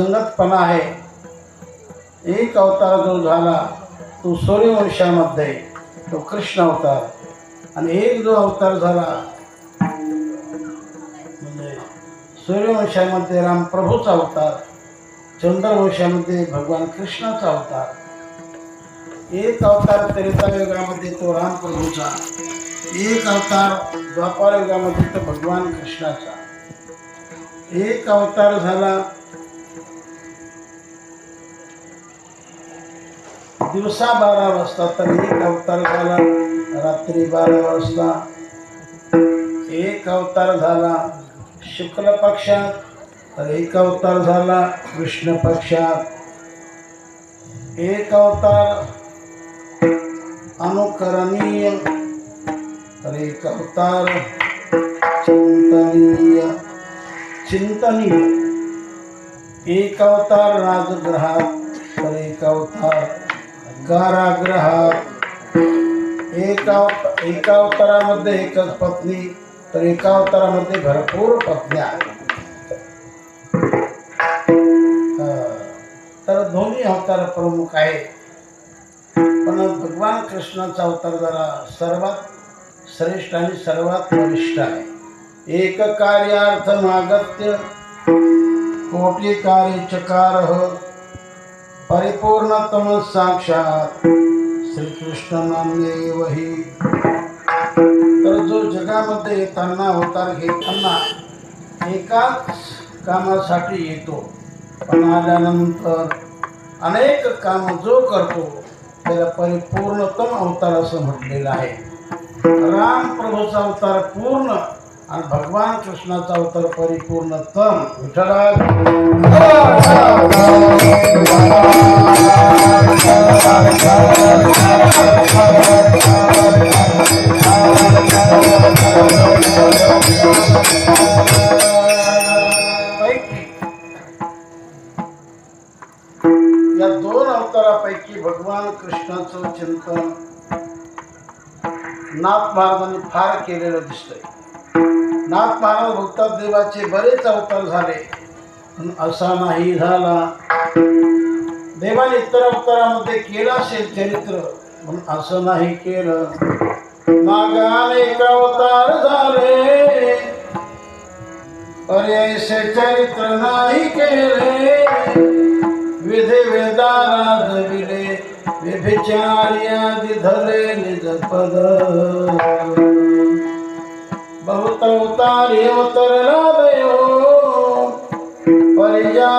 संगतपणा आहे। एक अवतार जो झाला तो सूर्यवंशामध्ये तो कृष्ण अवतार, आणि एक जो अवतार झाला म्हणजे सूर्यवंशामध्ये रामप्रभूचा अवतार, चंद्रवंशामध्ये भगवान कृष्णाचा अवतार। एक अवतार त्रेतायुगामध्ये तो रामप्रभूचा, एक अवतार द्वापार युगामध्ये तो भगवान कृष्णाचा। एक अवतार झाला दिवसा 12 वाजता, तर एक अवतार झाला रात्री 12 वाजता। एक अवतार झाला शुक्ल पक्षात, तर एक अवतार झाला कृष्ण पक्षात। एक अवतार अनुकरणीय, तर एक अवतार चिंतनीय। एक अवतार राजगृहात, तर एक अवतार कारागृहात। एका अवतारामध्ये एकच पत्नी, तर एका अवतारामध्ये भरपूर पत्न्या। तर दोन्ही अवतार प्रमुख आहे, पण भगवान कृष्णाचा अवतार जरा सर्वात श्रेष्ठ आणि सर्वात वरिष्ठ आहे। एक कार्यार्थमागत्य कोटि कार्य चकारः परिपूर्णतम साक्षात श्रीकृष्ण नाम्येव हि। तर जो जगामध्ये येताना अवतार घेताना एकाच कामासाठी येतो, पण आल्यानंतर अनेक काम जो करतो त्याला परिपूर्णतम अवतार असं म्हटलेलं आहे। रामप्रभूचा अवतार पूर्ण आणि भगवान कृष्णाचा अवतार परिपूर्णतम। विठ्ठला या दोन अवतारापैकी भगवान कृष्णाचं चिंतन नाथ महाराजांनी फार केलेलं दिसतंय। नाथ महाराज भक्तात देवाचे बरेच अवतार झाले, पण असा नाही झाला। देवाने इतर अवतारामध्ये केलं असेल चरित्र, पण असं नाही केलं। मागे अनेक अवतार झाले, ऐसे चरित्र नाही केले। विधि वेदाराध विले, व्यभिचार्यादि धरे निज पद। बहुत अवतारी अवतरला देव, परिजा